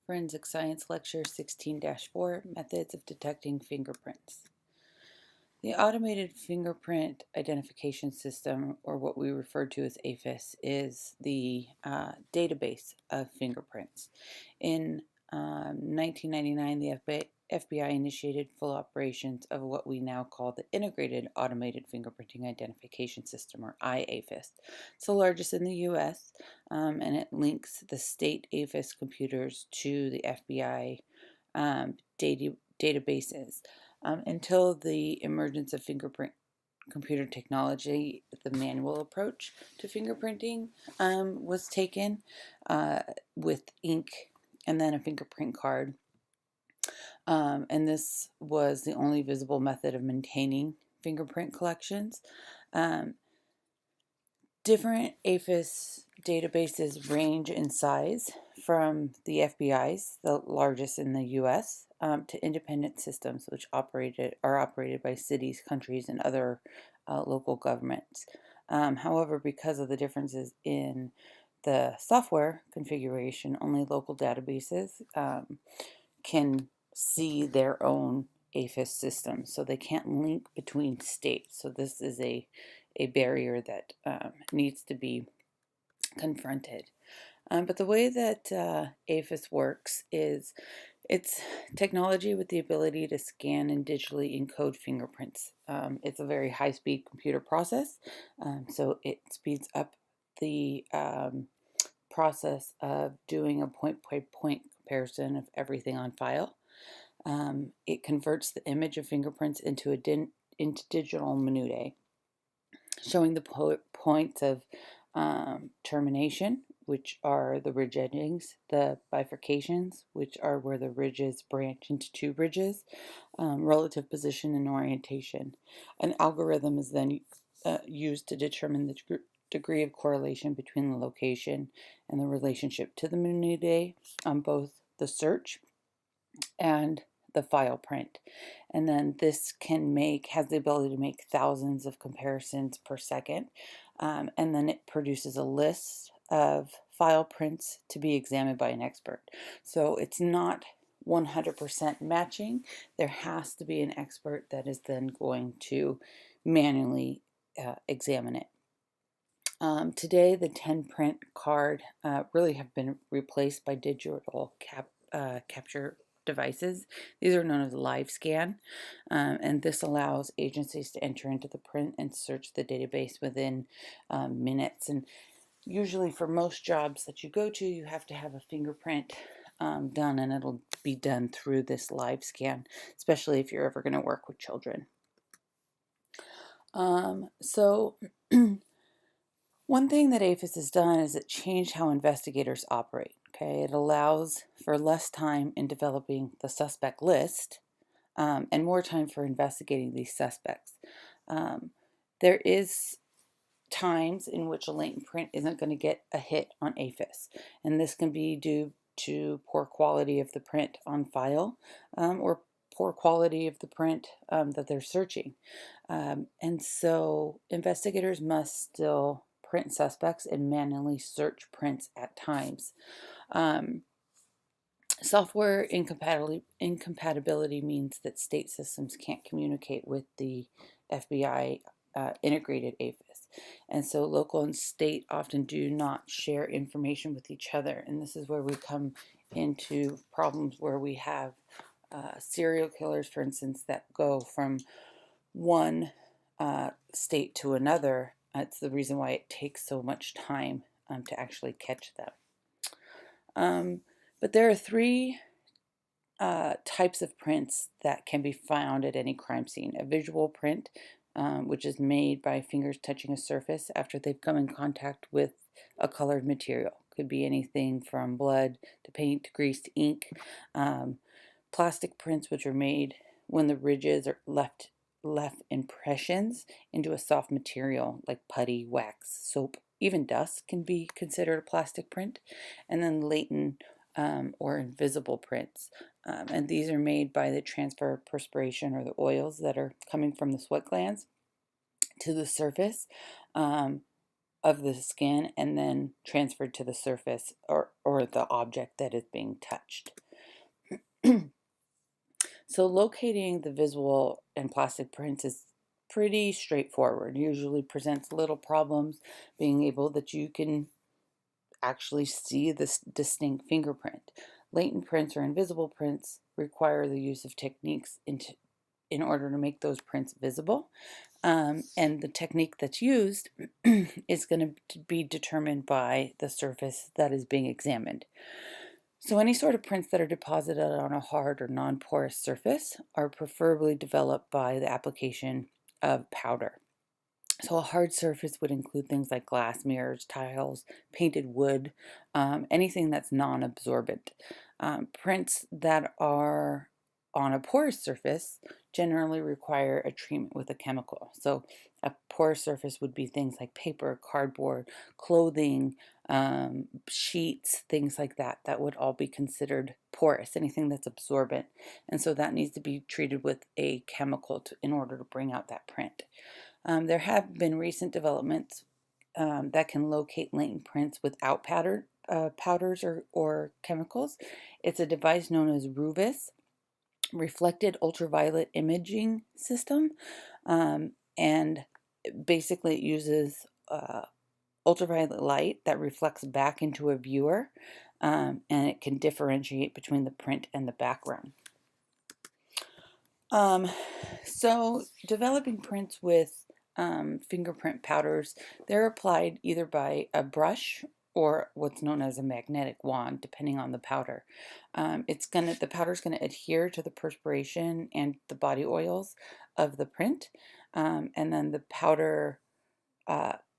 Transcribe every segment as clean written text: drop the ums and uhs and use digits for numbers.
Forensic Science Lecture 16-4, Methods of Detecting Fingerprints. The Automated Fingerprint Identification System, or what we refer to as AFIS, is the database of fingerprints. In 1999, the FBI initiated full operations of what we now call the Integrated Automated Fingerprinting Identification System, or IAFIS. It's the largest in the U.S., and it links the state AFIS computers to the FBI databases. Until the emergence of fingerprint computer technology, the manual approach to fingerprinting was taken with ink and then a fingerprint card. And this was the only visible method of maintaining fingerprint collections. Different AFIS databases range in size from the FBI's, the largest in the U.S., to independent systems which are operated by cities, countries, and other local governments. However, because of the differences in the software configuration, only local databases can see their own AFIS system, so they can't link between states. So this is a barrier that needs to be confronted. But the way that AFIS works is it's technology with the ability to scan and digitally encode fingerprints. It's a very high-speed computer process, so it speeds up the process of doing a point-by-point comparison of everything on file. It converts the image of fingerprints into digital minutiae, showing the points of termination, which are the ridge endings, the bifurcations, which are where the ridges branch into two ridges, relative position and orientation. An algorithm is then used to determine the degree of correlation between the location and the relationship to the minutiae on both the search and the file print. And then this has the ability to make thousands of comparisons per second. And then it produces a list of file prints to be examined by an expert. So it's not 100% matching. There has to be an expert that is then going to manually examine it. Today, the 10 print card really have been replaced by digital capture devices. These are known as live scan, and this allows agencies to enter into the print and search the database within minutes. And usually for most jobs that you go to, you have to have a fingerprint done, and it'll be done through this live scan, especially if you're ever going to work with children. One thing that AFIS has done is it changed how investigators operate. Okay, it allows for less time in developing the suspect list and more time for investigating these suspects. There is times in which a latent print isn't going to get a hit on AFIS, and this can be due to poor quality of the print on file or poor quality of the print that they're searching. And so investigators must still print suspects and manually search prints at times. Software incompatibility means that state systems can't communicate with the FBI integrated AFIS. And so local and state often do not share information with each other. And this is where we come into problems where we have serial killers, for instance, that go from one state to another. It's the reason why it takes so much time to actually catch them. But there are three types of prints that can be found at any crime scene. A visual print, which is made by fingers touching a surface after they've come in contact with a colored material. Could be anything from blood to paint to grease to ink. Plastic prints, which are made when the ridges are left impressions into a soft material like putty, wax, soap, even dust can be considered a plastic print. And then latent or invisible prints. And these are made by the transfer of perspiration or the oils that are coming from the sweat glands to the surface. of the skin and then transferred to the surface or the object that is being touched. So locating the visual and plastic prints is pretty straightforward. Usually presents little problems being able that you can actually see this distinct fingerprint. Latent prints or invisible prints require the use of techniques in order to make those prints visible. And the technique that's used is going to be determined by the surface that is being examined. So any sort of prints that are deposited on a hard or non-porous surface are preferably developed by the application of powder. So a hard surface would include things like glass mirrors, tiles, painted wood, anything that's non-absorbent. Prints that are on a porous surface generally require a treatment with a chemical. So a porous surface would be things like paper, cardboard, clothing, sheets, things like that. That would all be considered porous, anything that's absorbent. And so that needs to be treated with a chemical in order to bring out that print. There have been recent developments that can locate latent prints without powders or chemicals. It's a device known as RUVIS, Reflected Ultraviolet Imaging System, and basically it uses ultraviolet light that reflects back into a viewer, and it can differentiate between the print and the background. So developing prints with fingerprint powders, they're applied either by a brush or what's known as a magnetic wand, depending on the powder. The powder's gonna adhere to the perspiration and the body oils of the print, and then the powder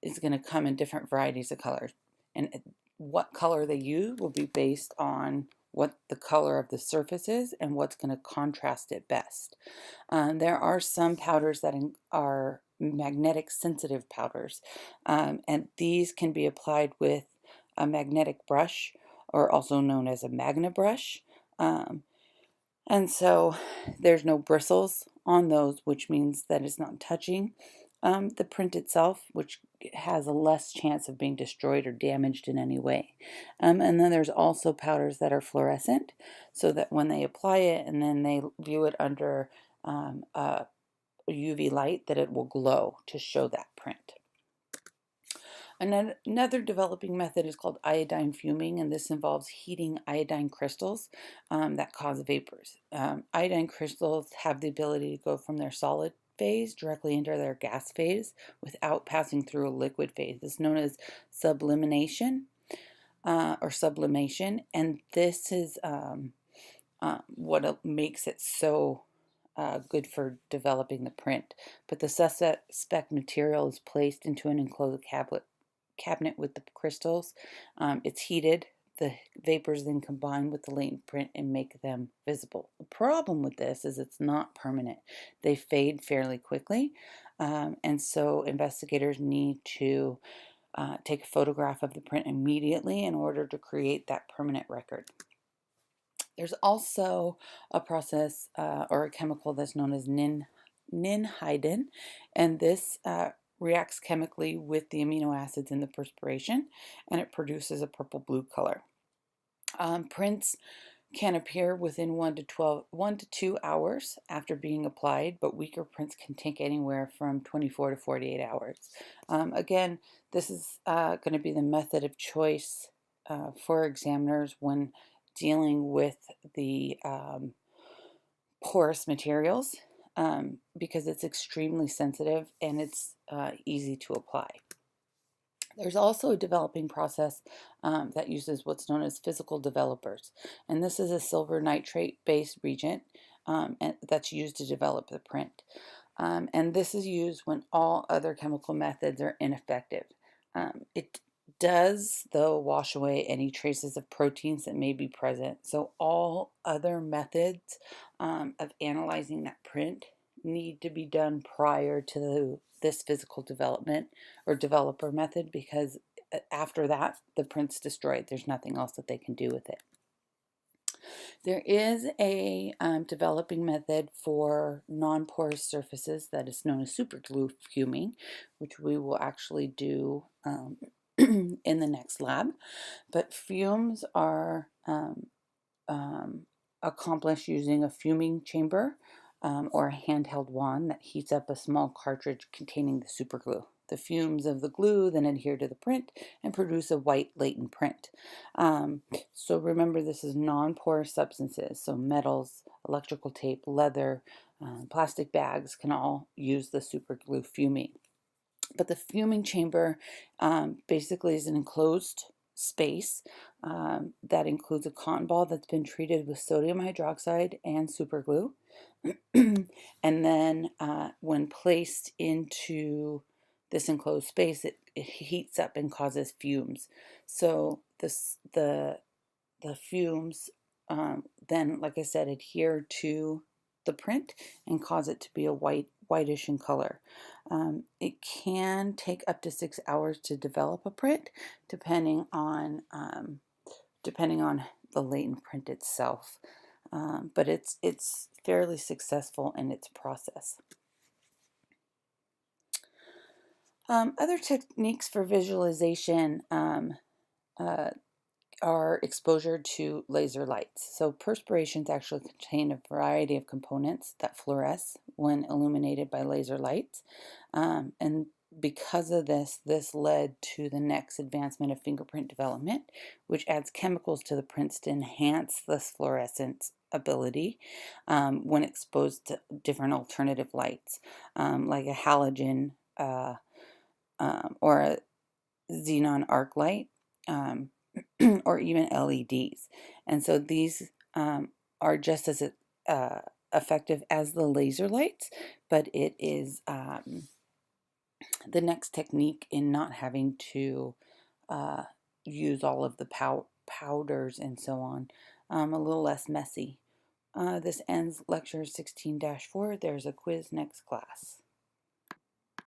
is gonna come in different varieties of colors. And what color they use will be based on what the color of the surface is and what's going to contrast it best. There are some powders that are magnetic sensitive powders, and these can be applied with a magnetic brush, or also known as a magna brush. And so there's no bristles on those, which means that it's not touching the print itself, which has a less chance of being destroyed or damaged in any way. And then there's also powders that are fluorescent, so that when they apply it and then they view it under a UV light, that it will glow to show that print. Another developing method is called iodine fuming, and this involves heating iodine crystals that cause vapors. Iodine crystals have the ability to go from their solid phase directly into their gas phase without passing through a liquid phase. It's known as sublimation or sublimation, and this is what makes it so good for developing the print. But the suspect material is placed into an enclosed cabinet with the crystals. It's heated. The vapors then combine with the latent print and make them visible. The problem with this is it's not permanent. They fade fairly quickly, and so investigators need to take a photograph of the print immediately in order to create that permanent record. There's also a process or a chemical that's known as ninhydin, and this reacts chemically with the amino acids in the perspiration, and it produces a purple-blue color. Prints can appear within 1 to 2 hours after being applied, but weaker prints can take anywhere from 24 to 48 hours. Again, this is going to be the method of choice for examiners when dealing with the porous materials, because it's extremely sensitive and it's easy to apply. There's also a developing process that uses what's known as physical developers, and this is a silver nitrate based reagent and that's used to develop the print. And this is used when all other chemical methods are ineffective. It does, though, wash away any traces of proteins that may be present. So all other methods of analyzing that print need to be done prior to this physical development or developer method, because after that, the print's destroyed. There's nothing else that they can do with it. There is a developing method for non-porous surfaces that is known as superglue fuming, which we will actually do in the next lab. But fumes are accomplished using a fuming chamber or a handheld wand that heats up a small cartridge containing the superglue. The fumes of the glue then adhere to the print and produce a white latent print. So remember, this is non-porous substances, so metals, electrical tape, leather, plastic bags can all use the superglue fuming. But the fuming chamber basically is an enclosed space that includes a cotton ball that's been treated with sodium hydroxide and superglue. And then when placed into this enclosed space, it heats up and causes fumes. So the fumes then, like I said, adhere to the print and cause it to be a whitish in color. It can take up to 6 hours to develop a print, depending on the latent print itself. But it's fairly successful in its process. Other techniques for visualization are exposure to laser lights. So perspirations actually contain a variety of components that fluoresce when illuminated by laser lights. And because of this led to the next advancement of fingerprint development, which adds chemicals to the prints to enhance this fluorescence ability when exposed to different alternative lights, like a halogen or a xenon arc light. Or even LEDs. And so these are just as effective as the laser lights, but it is the next technique in not having to use all of the powders and so on, a little less messy. This ends lecture 16-4. There's a quiz next class.